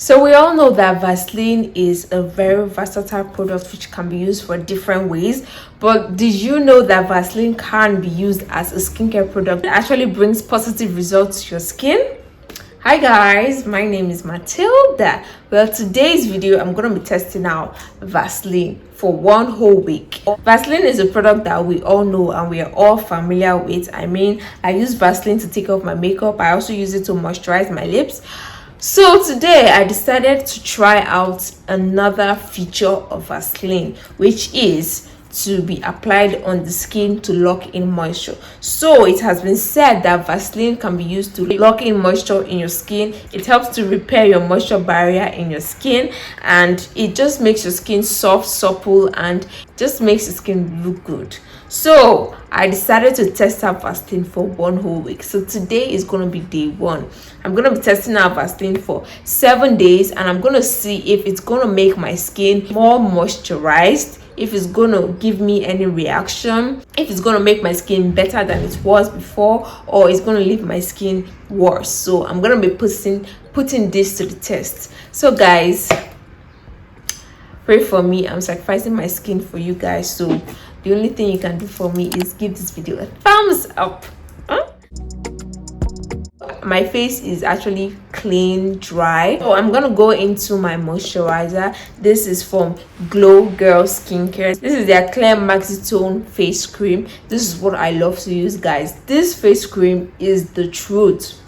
So we all know that Vaseline is a very versatile product which can be used for different ways. But did you know that Vaseline can be used as a skincare product? It actually brings positive results to your skin. Hi guys, my name is Mathilda. Well, today's video I'm going to be testing out Vaseline for 1 whole week. Vaseline is a product that we all know and we are all familiar with. I mean, I use Vaseline to take off my makeup. I also use it to moisturize my lips. So today I decided to try out another feature of Vaseline, which is to be applied on the skin to lock in moisture. So it has been said that Vaseline can be used to lock in moisture in your skin. It helps to repair your moisture barrier in your skin, and it just makes your skin soft, supple, and just makes your skin look good. So I decided to test out Vaseline for 1 whole week. So today is going to be day 1. I'm going to be testing out Vaseline for 7 days, and I'm going to see if it's going to make my skin more moisturized, if it's going to give me any reaction, if it's going to make my skin better than it was before, or it's going to leave my skin worse. So I'm going to be putting this to the test. So guys, pray for me. I'm sacrificing my skin for you guys. So the only thing you can do for me is give this video a thumbs up. My face is actually clean, dry. So I'm gonna go into my moisturizer. This is from Glow Girl Skincare. This is their Clear Maxi Tone face cream. This is what I love to use, guys. This face cream is the truth.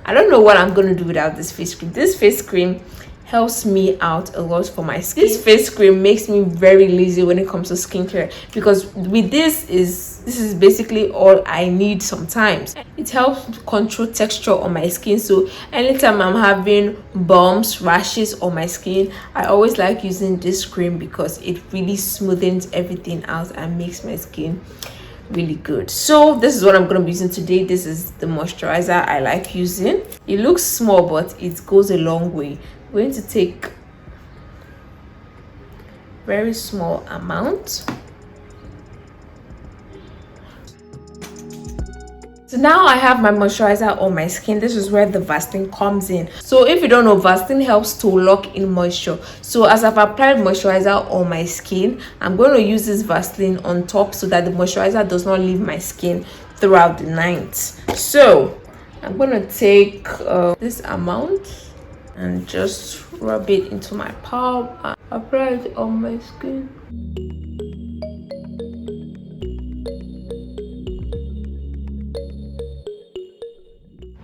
I don't know what I'm gonna do without this face cream. This face cream helps me out a lot for my skin. This face cream makes me very lazy when it comes to skincare, because with this is basically all I need sometimes. It helps to control texture on my skin, so anytime I'm having bumps, rashes on my skin, I always like using this cream because it really smoothens everything out and makes my skin really good. So this is what I'm going to be using today. This is the moisturizer I like using. It looks small, but it goes a long way. I'm going to take very small amount. So now I have my moisturizer on my skin. This is where the Vaseline comes in. So if you don't know, Vaseline helps to lock in moisture. So as I've applied moisturizer on my skin, I'm going to use this Vaseline on top so that the moisturizer does not leave my skin throughout the night. So I'm going to take this amount and just rub it into my palm and apply it on my skin.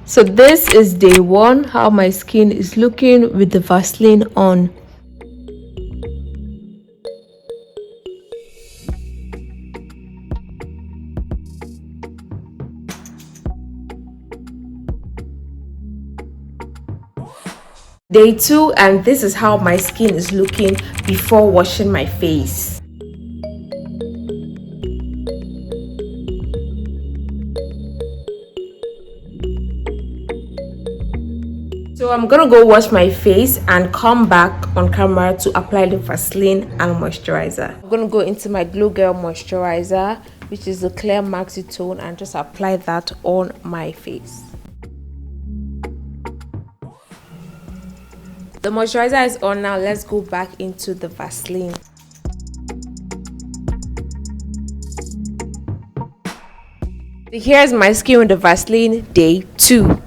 So this is day 1, how my skin is looking with the Vaseline on. Day 2, and this is how my skin is looking before washing my face. So I'm gonna go wash my face and come back on camera to apply the Vaseline and moisturizer. I'm gonna go into my Glow Girl moisturizer, which is the Clear Maxi Tone, and just apply that on my face. The moisturizer is on now. Let's go back into the Vaseline. Here's my skin with the Vaseline, day 2.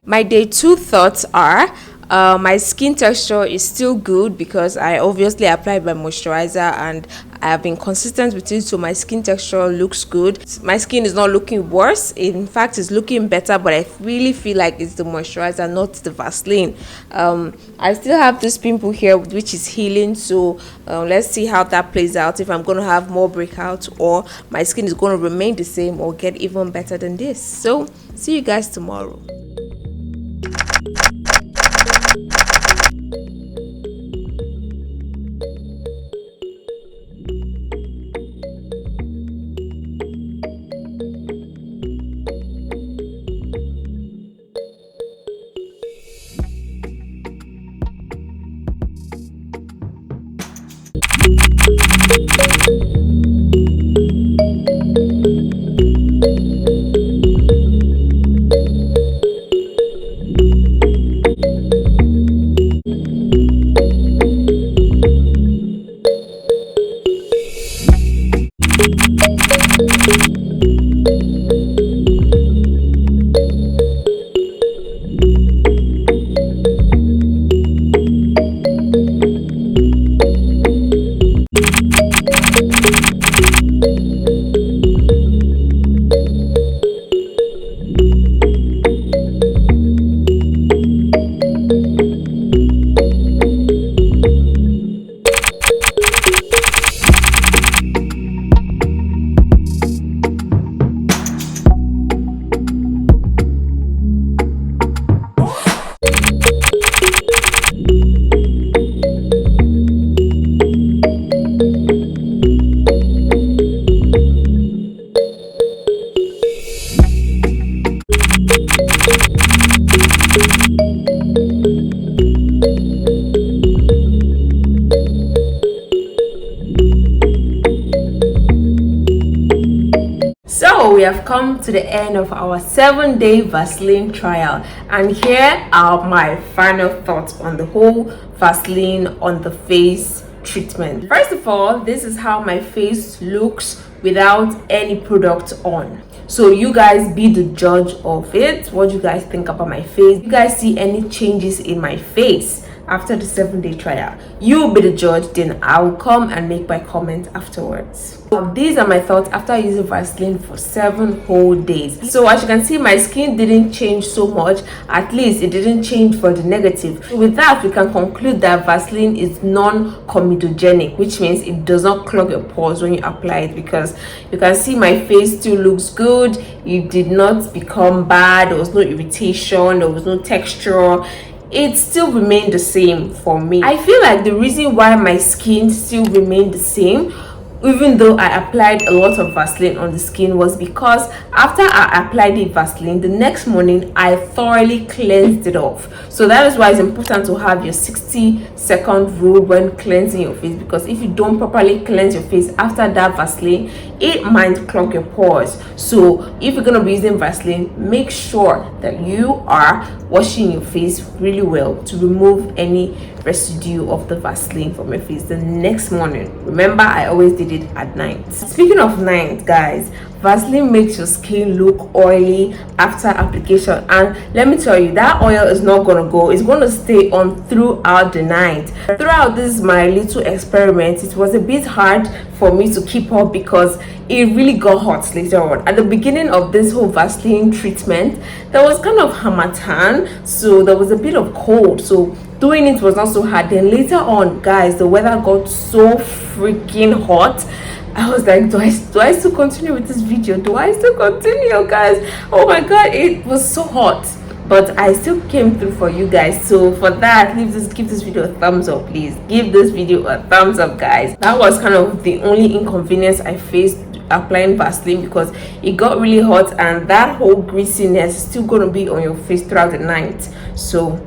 My day 2 thoughts are, my skin texture is still good because I obviously applied my moisturizer and I have been consistent with it, so my skin texture looks good. My skin is not looking worse. In fact, it's looking better, but I really feel like it's the moisturizer, not the Vaseline. I still have this pimple here which is healing, so let's see how that plays out, if I'm going to have more breakouts or my skin is going to remain the same or get even better than this. So see you guys tomorrow. come to the end of our 7-day Vaseline trial, and here are my final thoughts on the whole Vaseline on the face treatment. First of all, this is how my face looks without any product on. So you guys be the judge of it. What do you guys think about my face? You guys see any changes in my face after the 7-day trial? You be the judge, then I'll come and make my comment afterwards. These are my thoughts after using Vaseline for 7 whole days. So as you can see, my skin didn't change so much. At least it didn't change for the negative. With that, we can conclude that Vaseline is non-comedogenic, which means it does not clog your pores when you apply it, because you can see my face still looks good. It did not become bad. There was no irritation, there was no texture. It still remained the same for me. I feel like the reason why my skin still remained the same, even though I applied a lot of Vaseline on the skin, was because after I applied the Vaseline, the next morning I thoroughly cleansed it off. So that is why it's important to have your 60-second rule when cleansing your face, because if you don't properly cleanse your face after that Vaseline, it might clog your pores. So if you're going to be using Vaseline, make sure that you are washing your face really well to remove any residue of the Vaseline from your face the next morning. Remember, I always did it at night. Speaking of night, guys, Vaseline makes your skin look oily after application, and let me tell you, that oil is not gonna go. It's gonna stay on throughout the night. Throughout this my little experiment, it was a bit hard for me to keep up because it really got hot later on. At the beginning of this whole Vaseline treatment, there was kind of harmattan, so there was a bit of cold, so doing it was not so hard. Then later on, guys, the weather got so freaking hot. I was like, do I still continue with this video? Do I still continue, guys? Oh my god, it was so hot, but I still came through for you guys. So for that, give this video a thumbs up, please. Give this video a thumbs up, guys. That was kind of the only inconvenience I faced applying Vaseline, because it got really hot and that whole greasiness is still going to be on your face throughout the night. So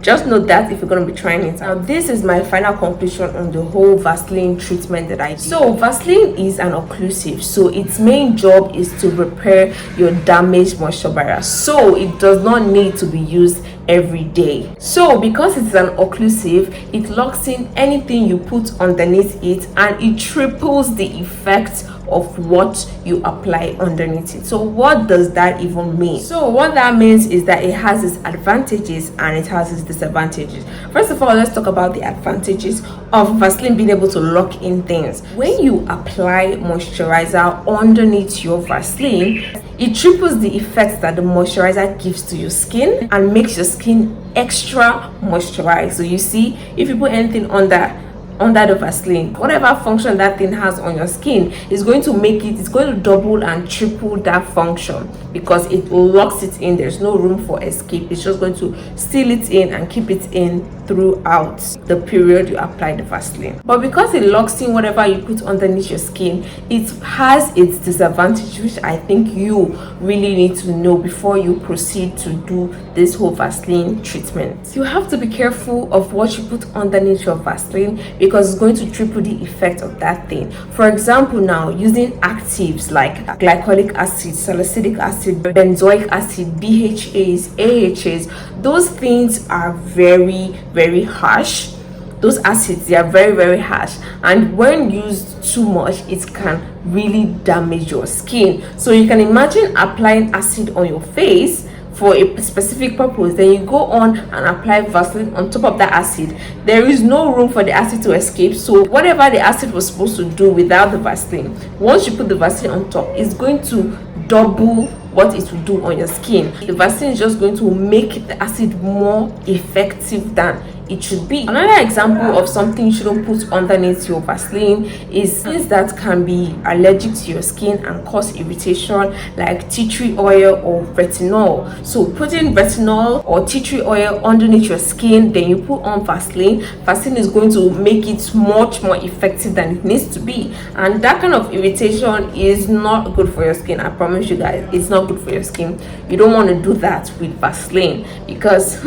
just note that if you're going to be trying it. Now, this is my final conclusion on the whole Vaseline treatment that I did. So Vaseline is an occlusive, so its main job is to repair your damaged moisture barrier, so it does not need to be used every day. So because it's an occlusive, it locks in anything you put underneath it, and it triples the effect of what you apply underneath it. So what does that even mean? So what that means is that it has its advantages and it has its disadvantages. First of all, let's talk about the advantages of Vaseline being able to lock in things. When you apply moisturizer underneath your Vaseline, it triples the effect that the moisturizer gives to your skin and makes your skin extra moisturized. So you see, if you put anything under the Vaseline, whatever function that thing has on your skin is going to make it, it's going to double and triple that function, because it locks it in. There's no room for escape. It's just going to seal it in and keep it in throughout the period you apply the Vaseline. But because it locks in whatever you put underneath your skin, it has its disadvantage, which I think you really need to know before you proceed to do this whole Vaseline treatment. You have to be careful of what you put underneath your Vaseline, because it's going to triple the effect of that thing. For example, now using actives like glycolic acid, salicylic acid, benzoic acid, BHAs, AHAs, those things are very harsh. Those acids, they are very harsh, and when used too much, it can really damage your skin. So you can imagine applying acid on your face for a specific purpose, then you go on and apply Vaseline on top of that acid. There is no room for the acid to escape, so whatever the acid was supposed to do without the Vaseline, once you put the Vaseline on top, it's going to double what it will do on your skin. The Vaseline is just going to make the acid more effective than it should be. Another example of something you shouldn't put underneath your Vaseline is things that can be allergic to your skin and cause irritation, like tea tree oil or retinol. So putting retinol or tea tree oil underneath your skin, then you put on Vaseline. Vaseline is going to make it much more effective than it needs to be, and that kind of irritation is not good for your skin. I promise you guys, it's not good for your skin. You don't want to do that with Vaseline, because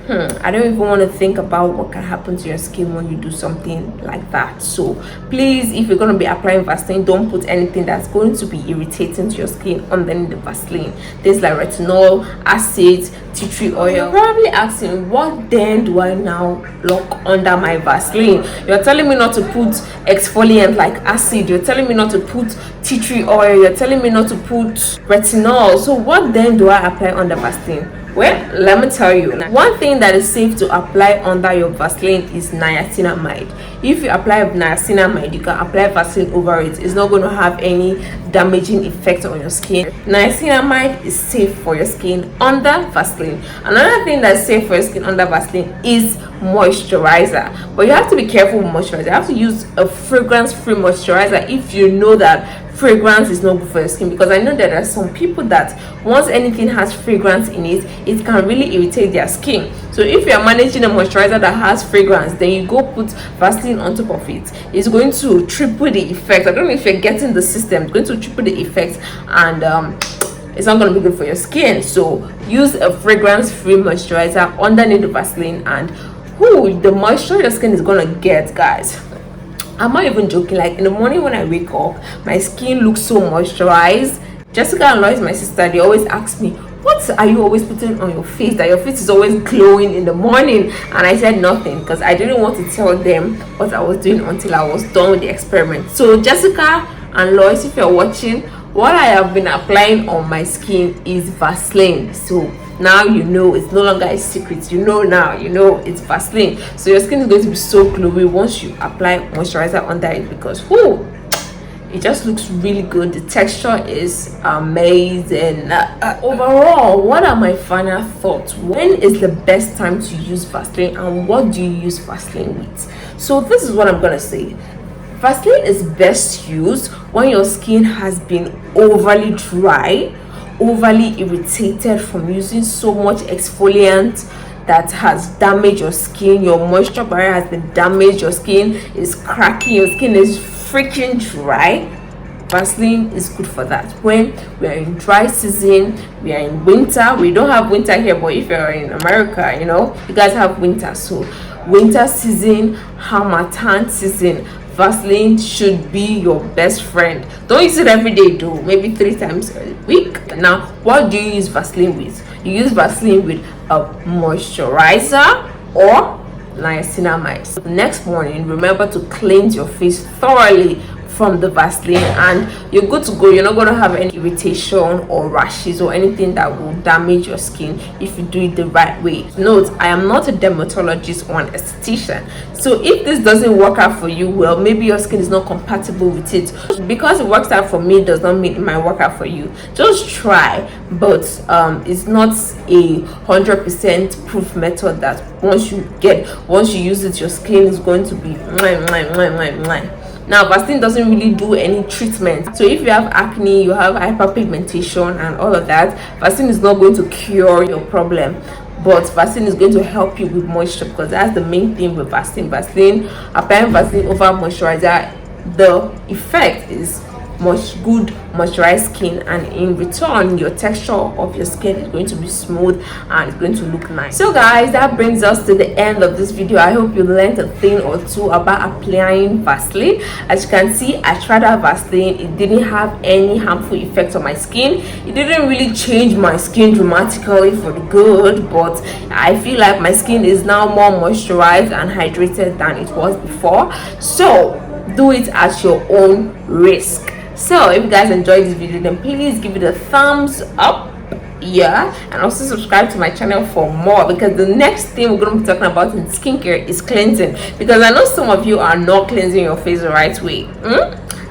I don't even want to think about what can happen to your skin when you do something like that. So please, if you're going to be applying Vaseline, don't put anything that's going to be irritating to your skin underneath the Vaseline. Things like retinol, acids, tea tree oil. You're probably asking, what then do I now lock under my Vaseline? You're telling me not to put exfoliant like acid, you're telling me not to put tea tree oil, you're telling me not to put retinol. So what then do I apply under Vaseline? Well, let me tell you, one thing that is safe to apply under your Vaseline is niacinamide. If you apply niacinamide, you can apply Vaseline over it. It's not going to have any damaging effect on your skin. Niacinamide is safe for your skin under Vaseline. Another thing that's safe for your skin under Vaseline is moisturizer. But you have to be careful with moisturizer. You have to use a fragrance-free moisturizer if you know that fragrance is not good for your skin, because I know that there are some people that once anything has fragrance in it, it can really irritate their skin. So if you are managing a moisturizer that has fragrance, then you go put Vaseline on top of it, it's going to triple the effect. I don't know if you're getting the system. It's going to triple the effect, and it's not going to be good for your skin. So use a fragrance-free moisturizer underneath the Vaseline, and the moisture your skin is going to get, guys, I'm not even joking. Like in the morning when I wake up, my skin looks so moisturized. Jessica and Lois, my sister, they always ask me, what are you always putting on your face that your face is always glowing in the morning? And I said nothing, because I didn't want to tell them what I was doing until I was done with the experiment. So Jessica and Lois, if you're watching, what I have been applying on my skin is Vaseline. So now you know, it's no longer a secret. You know now, you know it's Vaseline. So your skin is going to be so glowy once you apply moisturizer under it, because it just looks really good. The texture is amazing. Overall, what are my final thoughts? When is the best time to use Vaseline, and what do you use Vaseline with? So this is what I'm gonna say. Vaseline is best used when your skin has been overly dry, overly irritated from using so much exfoliant that has damaged your skin. Your moisture barrier has been damaged, your skin is cracking, your skin is freaking dry. Vaseline is good for that. When we are in dry season, we are in winter. We don't have winter here, but if you're in America, you know, you guys have winter. So winter season, Harmattan season, Vaseline should be your best friend. Don't use it every day though, maybe 3 times a week. Now, what do you use Vaseline with? You use Vaseline with a moisturizer or niacinamide. So the next morning, remember to cleanse your face thoroughly from the Vaseline, and you're good to go. You're not going to have any irritation or rashes or anything that will damage your skin if you do it the right way. Note, I am not a dermatologist or an esthetician, so if this doesn't work out for you, well, maybe your skin is not compatible with it. Because it works out for me does not mean it might work out for you. Just try, but it's not a 100% proof method that once you use it, your skin is going to be Now, Vaseline doesn't really do any treatment. So if you have acne, you have hyperpigmentation and all of that, Vaseline is not going to cure your problem, but Vaseline is going to help you with moisture, because that's the main thing with Vaseline. Applying Vaseline over moisturizer, the effect is good moisturized skin, and in return your texture of your skin is going to be smooth and it's going to look nice. So guys, that brings us to the end of this video. I hope you learned a thing or two about applying Vaseline. As you can see, I tried out Vaseline. It didn't have any harmful effects on my skin. It didn't really change my skin dramatically for the good, but I feel like my skin is now more moisturized and hydrated than it was before. So do it at your own risk. So if you guys enjoyed this video, then please give it a thumbs up, and also subscribe to my channel for more, because the next thing we're going to be talking about in skincare is cleansing, because I know some of you are not cleansing your face the right way.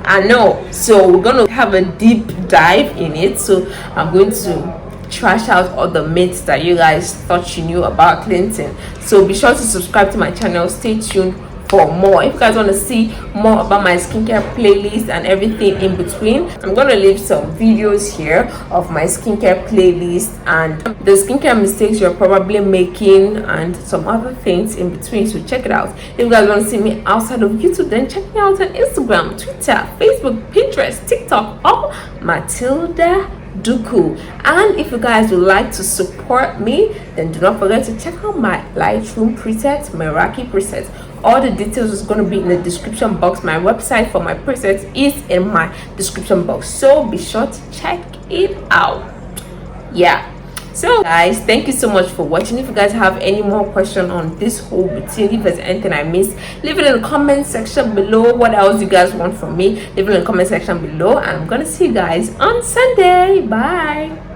I know, so we're going to have a deep dive in it. So I'm going to trash out all the myths that you guys thought you knew about cleansing. So be sure to subscribe to my channel. Stay tuned for more. If you guys want to see more about my skincare playlist and everything in between, I'm going to leave some videos here of my skincare playlist and the skincare mistakes you're probably making and some other things in between. So check it out. If you guys want to see me outside of YouTube, then check me out on Instagram, Twitter, Facebook, Pinterest, TikTok, or Mathildaduku. Mathildaduku. And if you guys would like to support me, then do not forget to check out my Lightroom presets, Meraki presets. All the details is going to be in the description box. My website for my presets is in my description box, so be sure to check it out. Yeah, so guys, thank you so much for watching. If you guys have any more questions on this whole routine, if there's anything I missed, leave it in the comment section below. What else you guys want from me, leave it in the comment section below, and I'm gonna see you guys on Sunday. Bye.